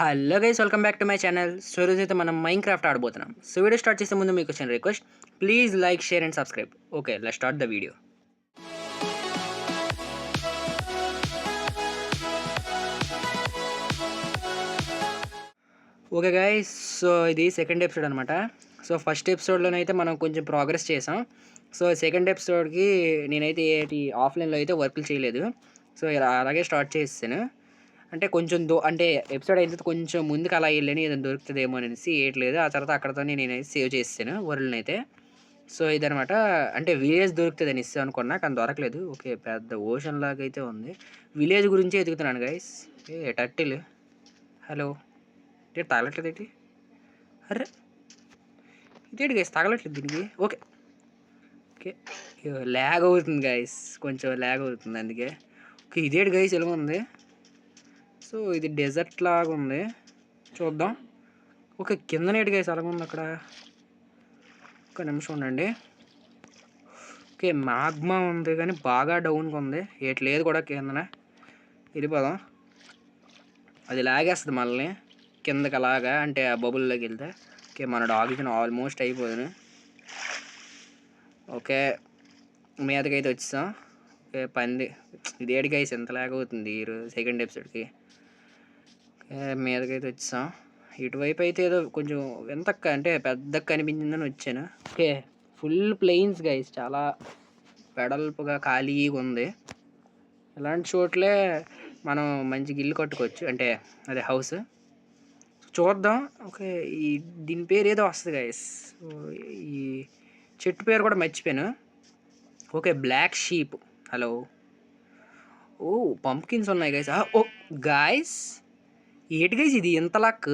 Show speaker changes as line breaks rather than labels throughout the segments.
Hello guys, welcome back to my channel. So ఈరోజు అయితే మనం మైన్ క్రాఫ్ట్ ఆడబోతున్నాం. సో వీడియో స్టార్ట్ చేసే ముందు మీకు వచ్చిన request, please like, share and subscribe. Okay, let's start the video. Okay guys, so ఇది సెకండ్ ఎపిసోడ్ అనమాట. సో ఫస్ట్ ఎపిసోడ్లోనైతే మనం కొంచెం ప్రోగ్రెస్ చేసాం. సో సెకండ్ ఎపిసోడ్కి నేనైతే ఆఫ్లైన్లో అయితే వర్క్లు చేయలేదు. సో ఇలా అలాగే స్టార్ట్ చేసాను. అంటే కొంచెం అంటే ఎపిసోడ్ అయితే కొంచెం ముందుకు అలా వెళ్ళని ఏదైనా దొరుకుతుందేమో అనేసి వేయట్లేదు. ఆ తర్వాత అక్కడతో నేనైతే సేవ్ చేసాను వరల్డ్ని అయితే. సో ఇదనమాట, అంటే విలేజ్ దొరుకుతుంది అని ఇస్తే అనుకున్నా, కానీ దొరకలేదు. ఓకే, పెద్ద ఓషన్ లాగా అయితే ఉంది. విలేజ్ గురించే ఎదుగుతున్నాను గైస్. ఏ టర్టిల్, హలో, ఇటు తగలట్లేదు ఏంటి? అర్రే ఇదేంటి గైస్ తగలట్లేదు దీనికి. ఓకే ఓకే, ల్యాగ్ అవుతుంది గైస్, కొంచెం ల్యాగ్ అవుతుంది అందుకే. ఓకే, ఇదేంటి గైస్ ఎలా ఉంది? సో ఇది డెజర్ట్ లాగా ఉంది, చూద్దాం. ఓకే, కింద నేటి గైస్ అలాగ ఉంది అక్కడ. ఒక నిమిషం ఉండండి. ఓకే, మాగ్మా ఉంది కానీ బాగా డౌన్గా ఉంది, ఏటి లేదు కూడా కిందనే. వెళ్ళిపోదాం, అది లాగేస్తుంది మనల్ని కిందకి అలాగా, అంటే ఆ బబుల్లోకి వెళ్తే. ఓకే, మన ఆక్సిజన్ ఆల్మోస్ట్ అయిపోయింది. ఓకే, మీదకైతే వచ్చేసాం. ఓకే, పంది ఇదేడికి గైస్ ఎంత లాగ్ అవుతుంది సెకండ్ ఎపిసోడ్కి. ఓకే, మీదకైతే వచ్చేసాం. ఇటువైపు అయితే ఏదో కొంచెం ఎంతక్క అంటే పెద్దగా కనిపించిందని వచ్చాను. ఓకే, ఫుల్ ప్లెయిన్స్ గైస్, చాలా వెడల్పుగా ఖాళీగా ఉంది. ఇలాంటి చోట్లే మనం మంచిగా ఇల్లు కట్టుకోవచ్చు, అంటే అదే హౌస్. చూద్దాం. ఓకే, దీని పేరు ఏదో వస్తుంది గైస్, ఈ చెట్టు పేరు కూడా మర్చిపోయాను. Okay, black sheep. హలో, ఓ పంప్కిన్స్ ఉన్నాయి గైస్. ఓ గాయస్, ఏటి గైస్ ఇది ఇంత లక్,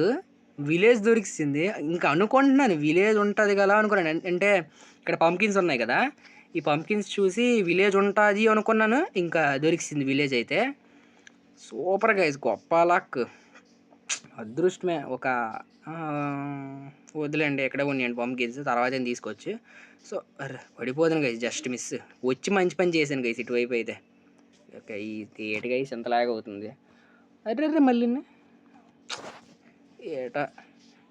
విలేజ్ దొరికింది. ఇంకా అనుకుంటున్నాను విలేజ్ ఉంటుంది కదా అనుకున్నాను. అంటే ఇక్కడ పంప్కిన్స్ ఉన్నాయి కదా, ఈ పంప్కిన్స్ చూసి విలేజ్ ఉంటుంది అనుకున్నాను. ఇంకా దొరికింది విలేజ్ అయితే. సూపర్ గైస్, గొప్ప లక్, అదృష్టమే. ఒక వదిలేండి, ఎక్కడ ఉన్నాయండి పంప్కిన్స్, తర్వాత ఏం తీసుకోవచ్చు. సో పడిపోదాను గైస్, జస్ట్ మిస్. వచ్చి మంచి పని చేశాను గైస్ ఇటువైపు అయితే. ఓకే, ఈ ఏటి గైస్ ఎంత లాగ్ అవుతుంది. అర్రే మళ్ళీ ఏటా,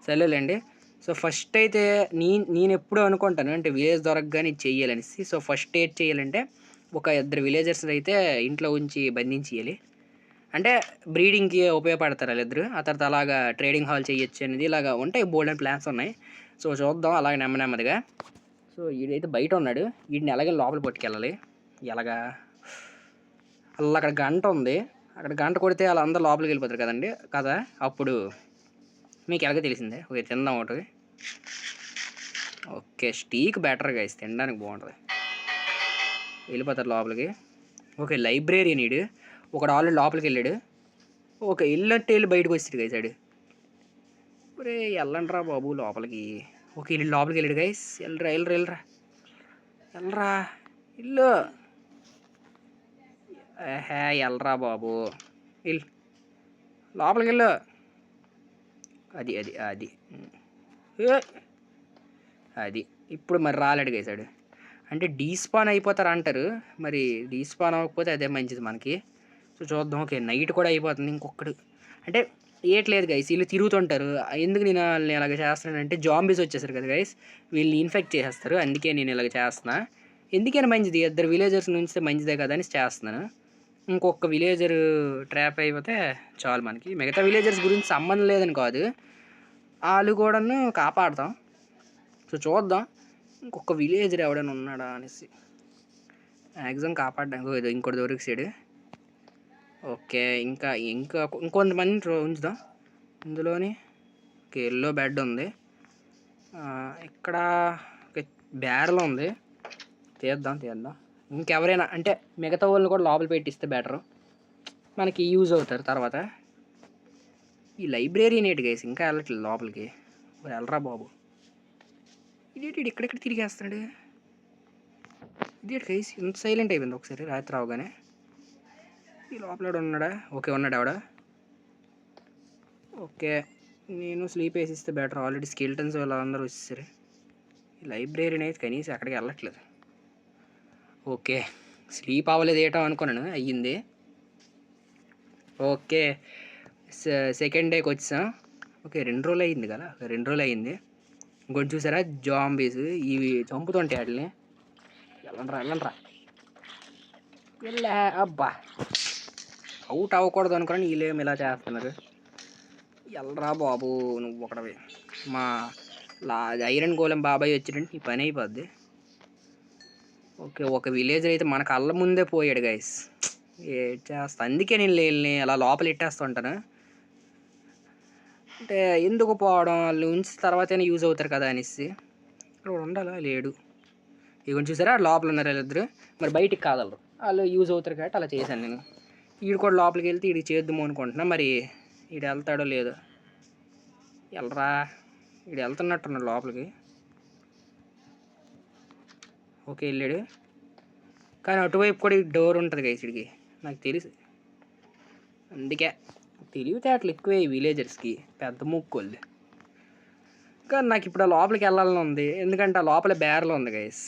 సరేలేండి. సో ఫస్ట్ అయితే నేను ఎప్పుడూ అనుకుంటాను, అంటే విలేజ్ దొరకగానే ఇది చెయ్యాలనేసి. సో ఫస్ట్ ఏది చేయాలంటే, ఒక ఇద్దరు విలేజర్స్ అయితే ఇంట్లో ఉంచి బంధించేయాలి. అంటే బ్రీడింగ్కి ఉపయోగపడతారు వాళ్ళిద్దరు. ఆ తర్వాత అలాగా ట్రేడింగ్ హాల్ చేయొచ్చు అనేది ఇలాగా ఉంటాయి, బోల్డ్ అండ్ ప్లాన్స్ ఉన్నాయి. సో చూద్దాం అలాగే నెమ్మదిగా. సో వీడైతే బయట ఉన్నాడు, వీడిని ఎలాగే లోపల పట్టుకెళ్ళాలి. ఎలాగా, అలా అక్కడ గంట ఉంది, అక్కడ గంట కొడితే అలా అందరూ లోపలికి వెళ్ళిపోతారు కదండి కదా. అప్పుడు మీకు ఎలాగో తెలిసిందే. ఓకే, తిందాం ఒకటి. ఓకే, స్టీక్ బెటర్ గైస్, తినడానికి బాగుంటుంది. వెళ్ళిపోతారు లోపలికి. ఓకే, లైబ్రరీ నీడు ఒకడు ఆల్రెడీ లోపలికి వెళ్ళాడు. ఓకే, వెళ్ళినట్టు వెళ్ళి బయటకు వచ్చాడు గైస్ ఆడు. ఒరే వెళ్ళండిరా బాబు లోపలికి. ఓకే, వెళ్ళి లోపలికి వెళ్ళాడు గైస్. వెళ్ళరా ఇల్లు. వెళ్ళరా బాబు, వెళ్ళు లోపలికి వెళ్ళు. అది అది అది అది ఇప్పుడు మరి రాలేడు గైసాడు. అంటే డీస్పాన్ అయిపోతారు అంటారు, మరి డీస్పాన్ అవ్వకపోతే అదే మంచిది మనకి. సో చూద్దాం. ఓకే, నైట్ కూడా అయిపోతుంది. ఇంకొకడు అంటే ఏట్లేదు గైస్, వీళ్ళు తిరుగుతుంటారు. ఎందుకు నేను వాళ్ళని ఇలాగ చేస్తున్నానంటే, జాంబీస్ వచ్చేసారు కదా గైస్, వీళ్ళని ఇన్ఫెక్ట్ చేసేస్తారు. అందుకే నేను ఇలాగ చేస్తున్నా. ఎందుకైనా మంచిది, ఇద్దరు విలేజర్స్ నుంచి మంచిదే కదా అని చేస్తున్నాను. ఇంకొక విలేజర్ ట్రాప్ అయిపోతే చాలు మనకి. మిగతా విలేజర్స్ గురించి సంబంధం లేదని కాదు, వాళ్ళు కూడాను కాపాడుతాం. సో చూద్దాం, ఇంకొక విలేజర్ ఎవడైనా ఉన్నాడా అనేసి. మ్యాక్సిమం కాపాడడానికి ఏదో ఇంకోటి దొరికిసాడు. ఓకే, ఇంకొంతమంది ఉంచుదాం ఇందులోని. ఓకే, ఎల్లో బెడ్ ఉంది ఇక్కడ. బ్యారల్ ఉంది, తీద్దాం. ఇంకెవరైనా అంటే మిగతా వాళ్ళని కూడా లోపల పెట్టిస్తే బెటరు, మనకి యూజ్ అవుతారు తర్వాత. ఈ లైబ్రరీ నేటి గైస్ ఇంకా వెళ్ళట్లేదు లోపలికి. వెళ్ళరా బాబు, ఇదేంటి ఇక్కడెక్కడ తిరిగేస్తున్నాడు. ఇదేంటి గైస్ ఇంత సైలెంట్ అయిపోయింది ఒకసారి రాత్రి రావుగానే. ఈ లోపల ఉన్నాడా? ఓకే, ఉన్నాడు ఆవిడ. ఓకే, నేను స్లీప్ వేసిస్తే బెటర్, ఆల్రెడీ స్కెల్టన్స్ వాళ్ళందరూ వచ్చేసారు. ఈ లైబ్రరీని అయితే కనీసం ఎక్కడికి వెళ్ళట్లేదు. ఓకే, స్లీప్ అవ్వలేదు ఏటో అనుకున్నాను, అయ్యింది. ఓకే, సెకండ్ డేకి వచ్చాం. ఓకే 2 రోజులు అయింది కదా, 2 రోజులు అయింది. ఇంకోటి చూసారా జాంబీస్, ఇవి చంపుతుంటాయి వాటిని. వెళ్ళండ్రా వెళ్ళా. అబ్బా అవుట్ అవ్వకూడదు అనుకోని వీళ్ళేమి ఇలా చేస్తున్నారు. వెళ్ళరా బాబు నువ్వు ఒకడవి. మా ఐరన్ గోళం బాబాయ్ వచ్చిందంటే ఈ పని అయిపోద్ది. ఓకే ఒక విలేజర్ అయితే మన కళ్ళ ముందే పోయాడు గైస్. ఏ చేస్తా, అందుకే నేను వీళ్ళని అలా లోపల ఇట్టేస్తుంటాను. అంటే ఎందుకు పోవడం, వాళ్ళు ఉంచి తర్వాతైనా యూజ్ అవుతారు కదా అనేసి. ఇక్కడ ఉండాలా లేడు. ఇవన్నీ చూసారా లోపల ఉన్నారు వాళ్ళిద్దరు, మరి బయటికి కాగలరు, వాళ్ళు యూజ్ అవుతారు కాబట్టి అలా చేశాను నేను. వీడు కూడా లోపలికి వెళ్తే వీడికి చేద్దాము అనుకుంటున్నా, మరి వీడు వెళ్తాడో లేదో. వెళ్ళరా, వీడు వెళ్తున్నట్టున్నాడు లోపలికి. ఓకే వెళ్ళాడు, కానీ అటువైపు కూడా డోర్ ఉంటుంది గైస్ వీడికి, నాకు తెలుసు. అందుకే తెలివితేటలు ఎక్కువే ఈ విలేజర్స్కి, పెద్ద ముక్కోళ్ళు. కానీ నాకు ఇప్పుడు ఆ లోపలికి వెళ్ళాలని ఉంది, ఎందుకంటే ఆ లోపల బేర్లో ఉంది గైస్.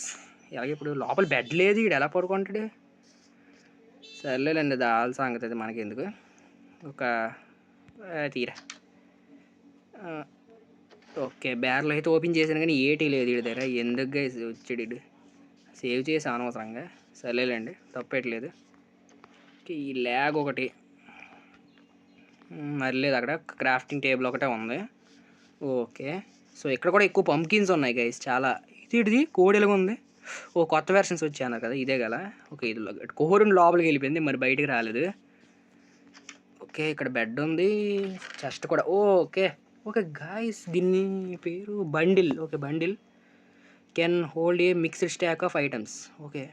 అలాగే ఇప్పుడు లోపల బెడ్ లేదు, వీడు ఎలా పడుకుంటాడు. సర్లేదండి దాల్ సంగతి అది మనకి ఎందుకు. ఒక తీరా ఓకే బేర్లో అయితే ఓపెన్ చేశాను కానీ ఏటీ లేదు వీడి దగ్గర. ఎందుకు గైస్ వచ్చాడు వీడు, సేవ్ చేసి అనవసరంగా. సర్లేదండి తప్పేట్లేదు. ఈ ల్యాగ్ ఒకటి మరి లేదు, అక్కడ క్రాఫ్టింగ్ టేబుల్ ఒకటే ఉంది. ఓకే సో ఇక్కడ కూడా ఎక్కువ పంప్కిన్స్ ఉన్నాయి గైస్ చాలా. ఇది కోడెలుగా ఉంది. ఓ కొత్త వెర్షన్స్ వచ్చాయి అన్నారు కదా, ఇదే గల. ఓకే ఇది కోహోరుని లోపలికి వెళ్ళిపోయింది, మరి బయటికి రాలేదు. ఓకే ఇక్కడ బెడ్ ఉంది, చెస్ట్ కూడా. ఓకే ఓకే గాయస్ దీన్ని పేరు bundle. Okay bundle can hold a mixed stock of items. Okay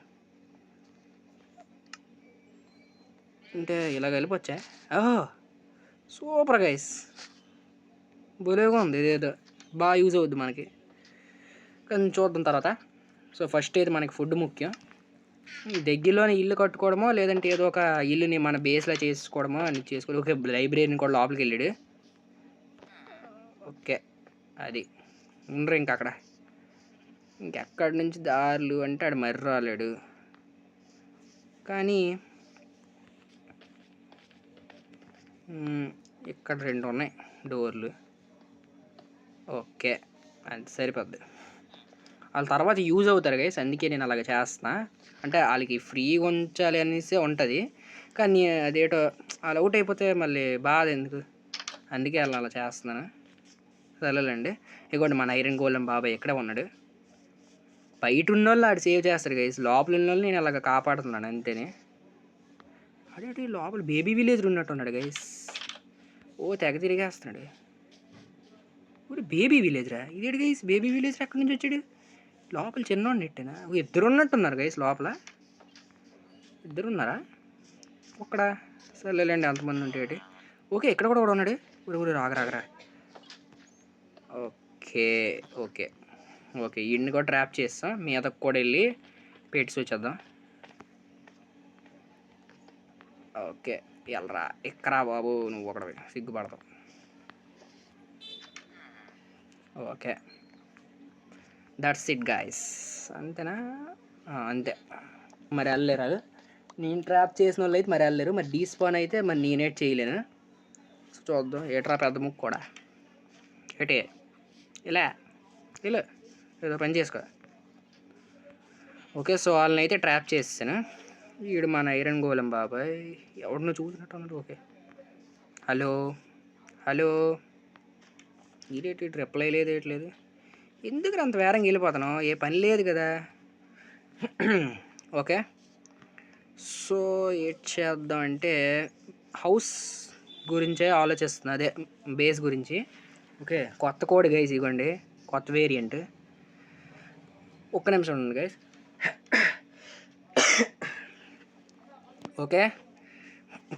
అంటే ఇలా వెళ్ళిపోవచ్చా. సూపర్ గైస్, బులేగా ఉంది, ఇదేదో బాగా యూజ్ అవుద్ది మనకి. కానీ చూద్దాం తర్వాత. సో ఫస్ట్ అయితే మనకి ఫుడ్ ముఖ్యం. దగ్గరలోనే ఇల్లు కట్టుకోవడమో లేదంటే ఏదో ఒక ఇల్లుని మన బేస్లో చేసుకోవడమో అని చేసుకోవాలి. ఓకే లైబ్రరీని కూడా లోపలికి వెళ్ళాడు. ఓకే అది ఉండరు ఇంక అక్కడ. ఇంకెక్కడి నుంచి దారులు అంటే ఆడు మర్రి రాలేడు. కానీ ఇక్కడ 2 ఉన్నాయి డోర్లు. ఓకే అది సరిపోద్ది, వాళ్ళ తర్వాత యూజ్ అవుతారు గైస్, అందుకే నేను అలాగ చేస్తున్నా. అంటే వాళ్ళకి ఫ్రీగా ఉంచాలి అనేసి ఉంటుంది, కానీ అదేటో వాళ్ళు అవుట్ అయిపోతే మళ్ళీ బాధ ఎందుకు, అందుకే వాళ్ళు అలా చేస్తున్నాను. సరేలేండి. ఇదిగోండి మన ఐరన్ గోళం బాబాయ్ ఎక్కడే ఉన్నాడు. బయట ఉన్న వాళ్ళు ఆడు సేవ్ చేస్తారు గైస్, లోపల ఉన్న వాళ్ళు నేను అలాగ కాపాడుతున్నాను అంతేనే. అదేంటి లోపల బేబీ విలేజ్ ఉన్నట్టున్నాడు గైస్. తెగ తిరిగేస్తున్నాడు. బేబీ విలేజ్ రా ఇదేడు గైస్, బేబీ విలేజ్ ఎక్కడి నుంచి వచ్చాడు. లోపల చిన్నోడు నెట్టేనా, ఇద్దరు ఉన్నట్టున్నారు గైస్ లోపల. ఇద్దరు ఉన్నారా ఒక్కడ. సర్లేండి అంతమంది ఉంటే. ఓకే ఇక్కడ కూడా ఉన్నాడు. ఊరు రాగరా. ఓకే ఓకే ఓకే వీడిని కూడా ట్రాప్ చేస్తాం, మీదకు కూడా వెళ్ళి పెట్టి వచ్చేద్దాం. ఓకే వెళ్ళరా ఎక్కరా బాబు నువ్వు ఒకటి సిగ్గుపడతావు. ఓకే దట్స్ ఇట్ గాయస్, అంతేనా. అంతే మరి వెళ్ళలేరు. నేను ట్రాప్ చేసిన వాళ్ళు అయితే మరి వెళ్ళలేరు, మరి డీస్పాన్ అయితే మరి నేనేట్ చేయలేను. చూద్దాం ఏట్రా పెద్ద ముక్కు కూడా ఏటే ఇలా ఇలా ఏదో పని చేసుకో. ఓకే సో వాళ్ళని అయితే ట్రాప్ చేసాను. వీడు మన ఐరన్ గోళం బాబాయ్ ఎవరినో చూసినట్టు ఉన్నాడు. ఓకే హలో హలో ఇదేంటి రిప్లై లేదు ఏట్లేదు, ఎందుకు అంత వేరంగా వెళ్ళిపోతాను, ఏ పని లేదు కదా. ఓకే సో ఏం చేద్దాం అంటే హౌస్ గురించే ఆలోచిస్తున్నా, అదే బేస్ గురించి. ఓకే కొత్త కోడ్ గైస్, ఇవ్వండి కొత్త వేరియంట్. ఒక్క నిమిషం ఉంది గైస్. ఓకే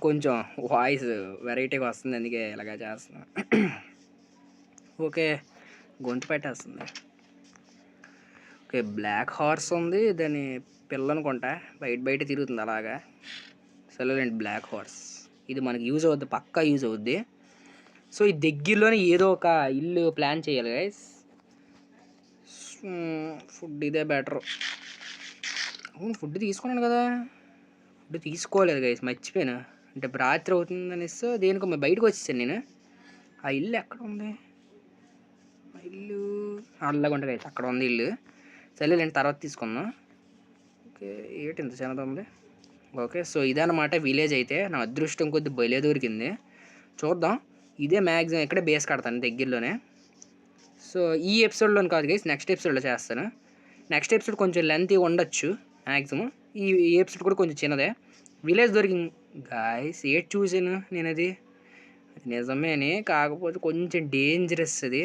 కొంచెం వాయిస్ వెరైటీగా వస్తుంది, అందుకే ఇలాగా చేస్తున్నా. ఓకే గొంతు పెట్టేస్తుంది. ఓకే బ్లాక్ హార్స్ ఉంది, దాని పిల్ల అనుకుంటా, బయట తిరుగుతుంది అలాగా. సరేలేండి బ్లాక్ హార్స్ ఇది మనకి యూజ్ అవుద్ది, పక్కా యూజ్ అవుద్ది. సో ఈ దగ్గరలోనే ఏదో ఒక ఇల్లు ప్లాన్ చేయాలి గైస్. ఫుడ్ ఇదే బెటర్. అవును ఫుడ్ తీసుకున్నాను కదా, ఫుడ్ తీసుకోలేదు గైస్, మర్చిపోయాను. అంటే రాత్రి అవుతుందనేసి దేనికో బయటకు వచ్చేసాను నేను. ఆ ఇల్లు ఎక్కడ ఉంది? ఆ ఇల్లు అలాగుంట గైస్, అక్కడ ఉంది ఇల్లు. సరేలేండి, తర్వాత తీసుకుందాం. ఓకే, ఏంటి ఇంత చిన్నది ఉంది? ఓకే, సో ఇదన్నమాట విలేజ్ అయితే. నా అదృష్టం కొద్ది బయలే దొరికింది. చూద్దాం, ఇదే మ్యాక్సిమం ఇక్కడే బేస్ కడతాను దగ్గరలోనే. సో ఈ ఎపిసోడ్లోని కాదు గైస్, నెక్స్ట్ ఎపిసోడ్లో చేస్తాను. నెక్స్ట్ ఎపిసోడ్ కొంచెం లెంత్ ఉండొచ్చు మ్యాక్సిమం. ఈ ఎపిసోడ్ కూడా కొంచెం చిన్నదే. విలేజ్ దొరికింది గాయస్. ఏటి చూసాను నేను, అది నిజమేనే, కాకపోతే కొంచెం డేంజరస్ అది.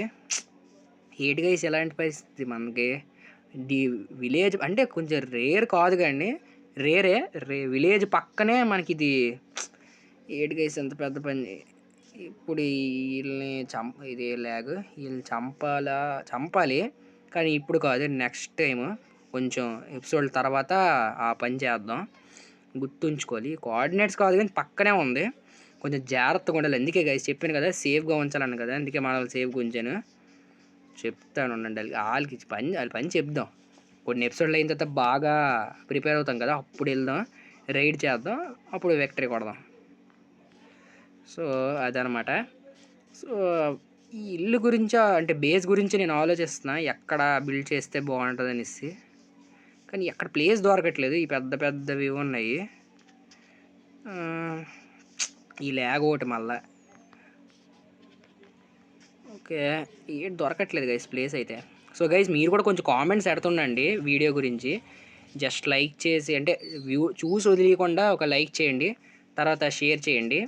ఏటి గైస్ ఎలాంటి పరిస్థితి మనకి? విలేజ్ అంటే కొంచెం రేర్ కాదు కానీ రేరే, విలేజ్ పక్కనే మనకి ఇది. ఏటి గైస్ ఎంత పెద్ద పని. ఇప్పుడు వీళ్ళని ఇది వీళ్ళని చంపాలి, కానీ ఇప్పుడు కాదు, నెక్స్ట్ టైం కొంచెం ఎపిసోడ్ తర్వాత ఆ పని చేద్దాం. గుర్తుంచుకోవాలి, కోఆర్డినేట్స్ కాదు కానీ పక్కనే ఉంది, కొంచెం జాగ్రత్తగా ఉండాలి. అందుకే గైస్ చెప్పాను కదా, సేఫ్గా ఉంచాలను కదా, అందుకే మనం సేఫ్గా ఉంచాను. చెప్తాను ఉండండి, వాళ్ళ పని చెప్దాం. కొన్ని ఎపిసోడ్లు అయిన తర్వాత బాగా ప్రిపేర్ అవుతాం కదా, అప్పుడు వెళ్దాం, రైడ్ చేద్దాం, అప్పుడు విక్టరీ కొడదాం. సో అదనమాట. సో ఈ ఇల్లు గురించి అంటే బేస్ గురించి నేను ఆలోచిస్తున్నా, ఎక్కడ బిల్డ్ చేస్తే బాగుంటుంది అనేసి. కానీ ఎక్కడ ప్లేస్ దొరకట్లేదు, ఈ పెద్ద పెద్దవి ఉన్నాయి. ఈ ల్యాగ్ ఒకటి మళ్ళా. ఓకే, ఏం దొరకట్లేదు గైస్ ప్లేస్ అయితే. సో గైస్ మీరు కూడా కొంచెం కామెంట్స్ పెడుతుండండి వీడియో గురించి. జస్ట్ లైక్ చేసి, అంటే చూసి వదిలేయకుండా ఒక లైక్ చేయండి, తర్వాత షేర్ చేయండి,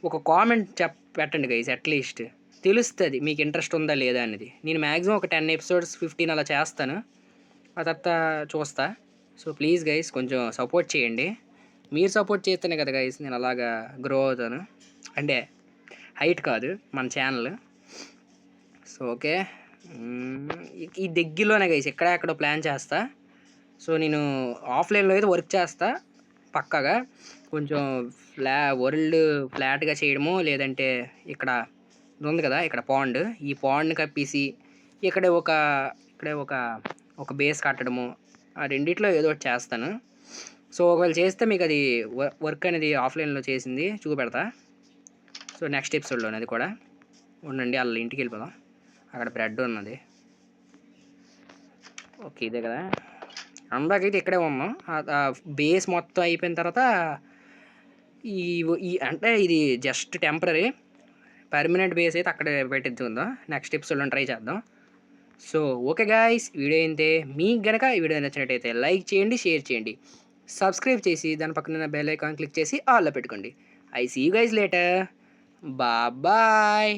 ఒక కామెంట్ పెట్టండి గైస్. అట్లీస్ట్ తెలుస్తుంది మీకు ఇంట్రెస్ట్ ఉందా లేదా అనేది. నేను మ్యాక్సిమం ఒక 10 ఎపిసోడ్స్ 15 అలా చేస్తాను, ఆ తర్వాత చూస్తా. సో ప్లీజ్ గైస్ కొంచెం సపోర్ట్ చేయండి. మీరు సపోర్ట్ చేస్తేనే కదా గైస్ నేను అలాగా గ్రో అవుతాను, అంటే హైట్ కాదు మన ఛానల్. సో ఓకే, ఈ దగ్గరలోనే గైస్ ఎక్కడెక్కడో ప్లాన్ చేస్తా. సో నేను ఆఫ్లైన్లో అయితే వర్క్ చేస్తా పక్కాగా. కొంచెం వరల్డ్ ఫ్లాట్గా చేయడము, లేదంటే ఇక్కడ ఉంది కదా ఇక్కడ పాండ్, ఈ పాండ్ని కప్పేసి ఇక్కడే ఒక బేస్ కట్టడము, ఆ రెండిట్లో ఏదో ఒకటి చేస్తాను. సో ఒకవేళ చేస్తే మీకు అది వర్క్ అనేది ఆఫ్లైన్లో చేసింది చూపెడతా. సో నెక్స్ట్ ఎపిసోడ్లోనే అది కూడా ఉండండి. వాళ్ళ ఇంటికి వెళ్ళిపోదాం, అక్కడ బ్రెడ్ ఉన్నది. ఓకే ఇదే కదా, అందాకైతే ఇక్కడే ఉన్నాం. బేస్ మొత్తం అయిపోయిన తర్వాత ఈ అంటే ఇది జస్ట్ టెంపరీ, పర్మనెంట్ బేస్ అయితే అక్కడ పెట్టించుకుందాం. నెక్స్ట్ ఎపిసోడ్లో ట్రై చేద్దాం. సో ఓకే గాయ్స్, వీడియో అయితే మీకు గనక ఈ వీడియో నచ్చినట్టయితే లైక్ చేయండి, షేర్ చేయండి, సబ్స్క్రైబ్ చేసి దాని పక్కన బెల్ ఐకాన్ క్లిక్ చేసి ఆల్లో పెట్టుకోండి. I see you guys later, bye.